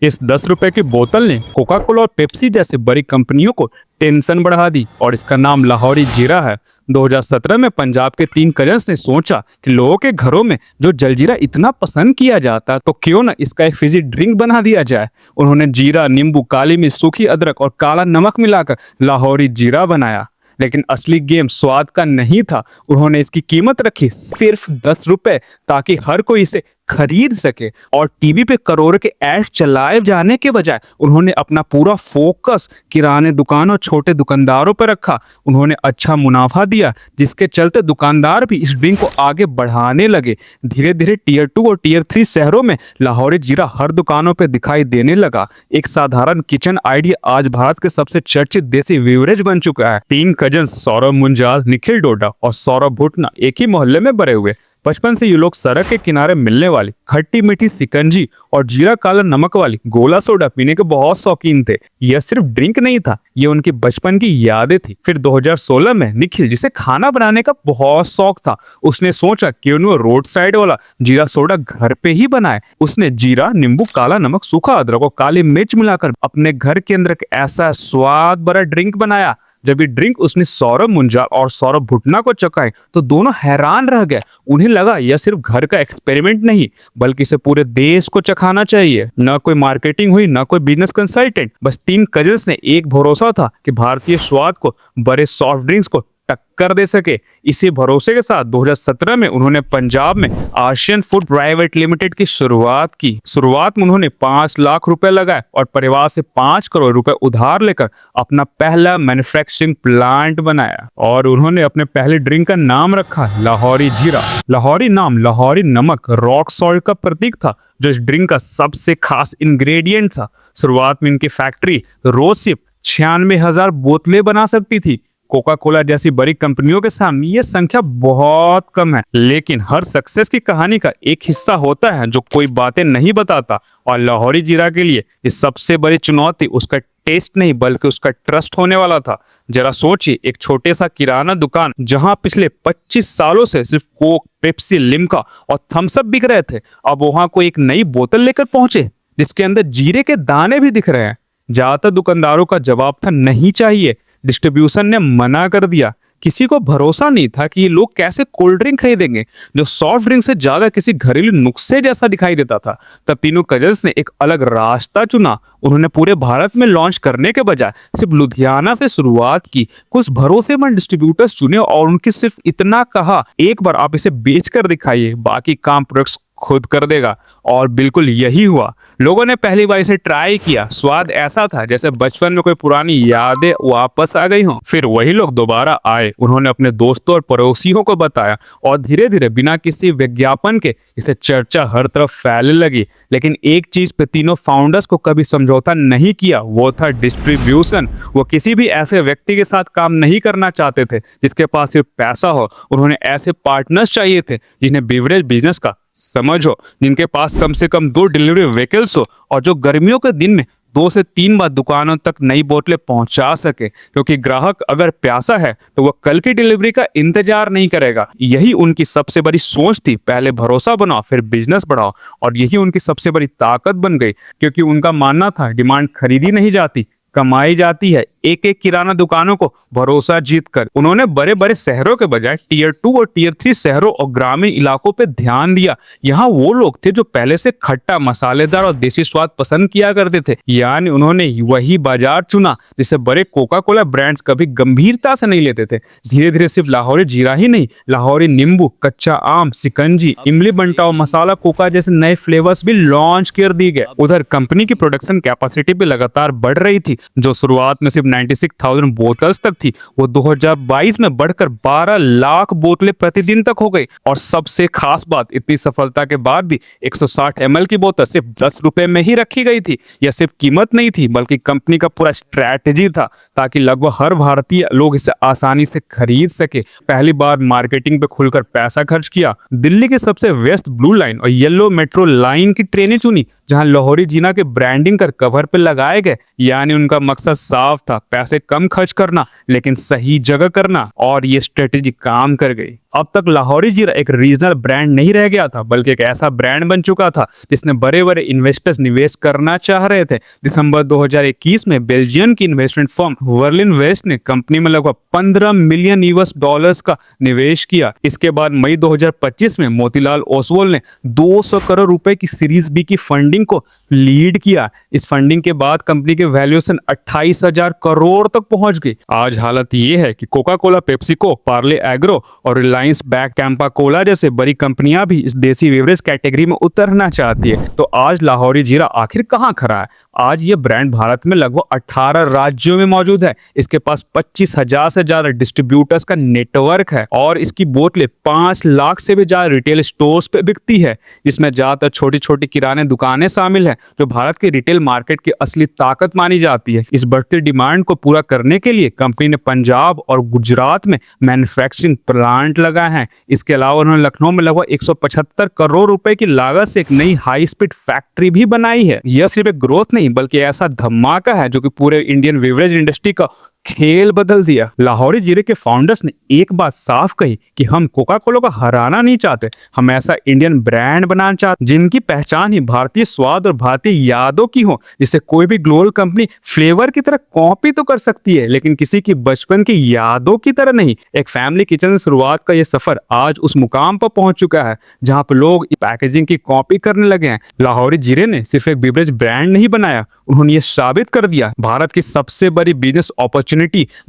इस 10 रुपए की बोतल ने कोका कोला और पेप्सी जैसी बड़ी कंपनियों को टेंशन बढ़ा दी और इसका नाम लाहौरी जीरा है। 2017 में पंजाब के 3 कजन्स ने सोचा कि लोगों के घरों में जो जलजीरा इतना पसंद किया जाता तो क्यों न इसका एक फिजी ड्रिंक बना दिया जाए। उन्होंने जीरा, नींबू, काली मिर्च, सूखी अदरक और काला नमक मिलाकर लाहौरी जीरा बनाया। लेकिन असली गेम स्वाद का नहीं था। उन्होंने इसकी कीमत रखी सिर्फ 10 रुपए ताकि हर कोई इसे खरीद सके और टीवी पे करोड़ों के ऐड चलाए जाने के बजाय उन्होंने अपना पूरा फोकस किराने दुकान और छोटे दुकानदारों पर रखा। उन्होंने अच्छा मुनाफा दिया जिसके चलते दुकानदार भी इस ड्रिंक को आगे बढ़ाने लगे। धीरे धीरे टियर 2 और टियर 3 शहरों में लाहौरी जीरा हर दुकानों पर दिखाई देने लगा। एक साधारण किचन आइडिया आज भारत के सबसे चर्चित देसी बेवरेज बन चुका है। 3 कजन सौरभ मुंजाल, निखिल डोडा और सौरभ भुटना एक ही मोहल्ले में बड़े हुए। बचपन से ये लोग सड़क के किनारे मिलने वाली खट्टी मीठी सिकंजी और जीरा काला नमक वाली गोला सोडा पीने के बहुत शौकीन थे। यह सिर्फ ड्रिंक नहीं था, ये उनकी बचपन की यादें थी। फिर 2016 में निखिल, जिसे खाना बनाने का बहुत शौक था, उसने सोचा क्यों न रोड साइड वाला जीरा सोडा घर पे ही बनाए। उसने जीरा, नींबू, काला नमक, सूखा अदरक और काली मिर्च मिलाकर अपने घर के अंदर एक ऐसा स्वाद भरा ड्रिंक बनाया। जब ये ड्रिंक उसने सौरभ मुंजाल और सौरभ भुटना को चखाई तो दोनों हैरान रह गए। उन्हें लगा यह सिर्फ घर का एक्सपेरिमेंट नहीं बल्कि इसे पूरे देश को चखाना चाहिए। न कोई मार्केटिंग हुई, न कोई बिजनेस कंसल्टेंट, बस 3 कजन्स ने एक भरोसा था कि भारतीय स्वाद को बड़े सॉफ्ट ड्रिंक्स को टक्कर दे सके। इसी भरोसे के साथ 2017 में उन्होंने पंजाब में आशियन फूड प्राइवेट लिमिटेड की शुरुआत की। शुरुआत में उन्होंने 5 लाख रुपए लगाए और परिवार से 5 करोड़ रुपए उधार लेकर अपना पहला मैन्युफैक्चरिंग प्लांट बनाया और उन्होंने अपने पहले ड्रिंक का नाम रखा लाहौरी जीरा। लाहौरी नाम लाहौरी नमक, रॉक सॉल्ट का प्रतीक था जो इस ड्रिंक का सबसे खास इंग्रेडिएंट था। शुरुआत में इनकी फैक्ट्री रोज सिर्फ 96,000 बोतलें बना सकती थी। कोका कोला जैसी बड़ी कंपनियों के सामने ये संख्या बहुत कम है, लेकिन हर सक्सेस की कहानी का एक हिस्सा होता है जो कोई बातें नहीं बताता। और लाहौरी जीरा के लिए ये सबसे बड़ी चुनौती उसका टेस्ट नहीं बल्कि उसका ट्रस्ट होने वाला था। जरा सोचिए, एक छोटे सा किराना दुकान जहां पिछले 25 सालों से सिर्फ कोक, पेप्सी, लिम्का और थम्स अप बिक रहे थे, अब वहां कोई एक नई बोतल लेकर पहुंचे जिसके अंदर जीरे के दाने भी दिख रहे हैं। ज्यादातर दुकानदारों का जवाब था नहीं चाहिए। डिस्ट्रीब्यूशन ने मना कर दिया। किसी को भरोसा नहीं था कि ये लोग कैसे कोल्ड ड्रिंक खरीदेंगे जो सॉफ्ट ड्रिंक से ज्यादा किसी घरेलू नुस्खे जैसा दिखाई देता था। तब तीनों कजन्स ने एक अलग रास्ता चुना। उन्होंने पूरे भारत में लॉन्च करने के बजाय सिर्फ लुधियाना से शुरुआत की। कुछ भरोसेमंद डिस्ट्रीब्यूटर्स चुने और उनकी सिर्फ इतना कहा, एक बार आप इसे बेच कर दिखाइए, बाकी काम प्रोडक्ट्स खुद कर देगा। और बिल्कुल यही हुआ। लोगों ने पहली बार इसे ट्राई किया। स्वाद ऐसा था जैसे बचपन में कोई पुरानी यादें वापस आ गई हों। फिर वही लोग दोबारा आए। उन्होंने अपने दोस्तों और पड़ोसियों को बताया और धीरे धीरे बिना किसी विज्ञापन के इसे चर्चा हर तरफ फैलने लगी। लेकिन एक चीज पे तीनों फाउंडर्स को कभी समझौता नहीं किया, वो था डिस्ट्रीब्यूशन। वो किसी भी ऐसे व्यक्ति के साथ काम नहीं करना चाहते थे जिसके पास सिर्फ पैसा हो। उन्होंने ऐसे पार्टनर्स चाहिए थे जिन्हें बेवरेज बिजनेस का समझ हो, जिनके पास कम से कम 2 डिलीवरी व्हीकल्स हो और जो गर्मियों के दिन में 2 से 3 बार दुकानों तक नई बोतलें पहुंचा सके। क्योंकि ग्राहक अगर प्यासा है तो वह कल की डिलीवरी का इंतजार नहीं करेगा। यही उनकी सबसे बड़ी सोच थी, पहले भरोसा बनाओ फिर बिजनेस बढ़ाओ। और यही उनकी सबसे बड़ी ताकत बन गई, क्योंकि उनका मानना था डिमांड खरीदी नहीं जाती, कमाई जाती है। एक एक किराना दुकानों को भरोसा जीत कर उन्होंने बड़े बड़े शहरों के बजाय टियर 2 और टियर 3 शहरों और ग्रामीण इलाकों पे ध्यान दिया। यहाँ वो लोग थे जो पहले से खट्टा, मसालेदार और देसी स्वाद पसंद किया करते थे। यानी उन्होंने वही बाजार चुना जिसे बड़े कोका कोला ब्रांड्स कभी गंभीरता से नहीं लेते थे। धीरे धीरे सिर्फ लाहौरी जीरा ही नहीं, लाहौरी नींबू, कच्चा आम, सिकंजी, इमली बंटाओ, मसाला कोका जैसे नए फ्लेवर्स भी लॉन्च कर दिए गए। उधर कंपनी की प्रोडक्शन कैपेसिटी भी लगातार बढ़ रही थी। जो शुरुआत में सिर्फ 96,000 बोतल्स तक थी, वो 2022 में बढ़कर 12 लाख बोतलें प्रतिदिन तक हो गई। और सबसे खास बात, इतनी सफलता के बाद भी 160 ml की बोतल सिर्फ 10 रुपए में ही रखी गई थी। यह सिर्फ कीमत नहीं थी बल्कि कंपनी का पूरा स्ट्रैटेजी था ताकि लगभग हर भारतीय लोग इसे आसानी से खरीद सके। पहली बार मार्केटिंग पे खुलकर पैसा खर्च किया। दिल्ली के सबसे वेस्ट ब्लू लाइन और येलो मेट्रो लाइन की ट्रेनें चुनी जहां लाहौरी जीरा के ब्रांडिंग कर कवर पे लगाए गए। यानी उनका मकसद साफ था, पैसे कम खर्च करना लेकिन सही जगह करना। और ये स्ट्रेटेजी काम कर गई। अब तक लाहौरी जीरा एक रीजनल ब्रांड नहीं रह गया था, बल्कि एक ऐसा ब्रांड बन चुका था जिसमें बड़े बड़े इन्वेस्टर्स निवेश करना चाह रहे थे। दिसंबर 2021 में बेल्जियम की इन्वेस्टमेंट फर्म वर्लिन वेस्ट ने कंपनी में लगभग 15 मिलियन यूएस डॉलर्स का निवेश किया। इसके बाद मई 2025 में मोतीलाल ओसवाल ने 200 करोड़ रुपए की सीरीज बी की फंडिंग को लीड किया। इस फंडिंग के बाद कंपनी के वैल्यूएशन 28,000 करोड़ तक पहुंच गई। आज हालत ये है कि Coca Cola, PepsiCo, Parle agro और रिलायंस बैक कैंपा कोला जैसे बड़ी कंपनियां भी इस देसी बेवरेज कैटेगरी में उतरना चाहती है। तो आज लाहौरी जीरा आखिर कहां खड़ा है? आज ये ब्रांड भारत में लगभग 18 राज्यों में मौजूद है। इसके पास 25,000 से ज्यादा डिस्ट्रीब्यूटर्स का नेटवर्क है और इसकी बोतलें 5 लाख से भी ज्यादा रिटेल स्टोर्स पे बिकती है। इसमें ज्यादातर छोटी छोटी किराने दुकानें शामिल हैं, जो भारत के रिटेल मार्केट की असली ताकत मानी जाती है। इस बढ़ती डिमांड को पूरा करने के लिए कंपनी ने पंजाब और गुजरात में मैन्युफैक्चरिंग प्लांट लगाए हैं। इसके अलावा उन्होंने लखनऊ में लगभग 175 करोड़ रुपए की लागत से एक नई हाई स्पीड फैक्ट्री भी बनाई है। यह सिर्फ एक ग्रोथ नहीं, बल्कि ऐसा धमाका है जो कि पूरे इंडियन बेवरेज इंडस्ट्री का खेल बदल दिया। लाहौरी जीरे के फाउंडर्स ने एक बात साफ कही कि हम कोका कोला को हराना नहीं चाहते, हम ऐसा इंडियन ब्रांड बनाना चाहते जिनकी पहचान ही भारतीय स्वाद और भारतीय यादों की हो, जिसे कोई भी ग्लोबल कंपनी फ्लेवर की तरह कॉपी तो कर सकती है, लेकिन किसी की बचपन की यादों की तरह नहीं। एक फैमिली किचन से शुरुआत का यह सफर आज उस मुकाम पर पहुंच चुका है जहां पर लोग पैकेजिंग की कॉपी करने लगे हैं। लाहौरी जीरे ने सिर्फ एक बेवरेज ब्रांड नहीं बनाया, उन्होंने ये साबित कर दिया भारत की सबसे बड़ी बिजनेस अपॉर्चुनिटी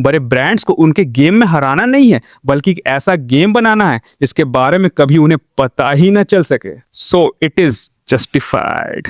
बड़े ब्रांड्स को उनके गेम में हराना नहीं है, बल्कि एक ऐसा गेम बनाना है जिसके बारे में कभी उन्हें पता ही न चल सके। So it is justified.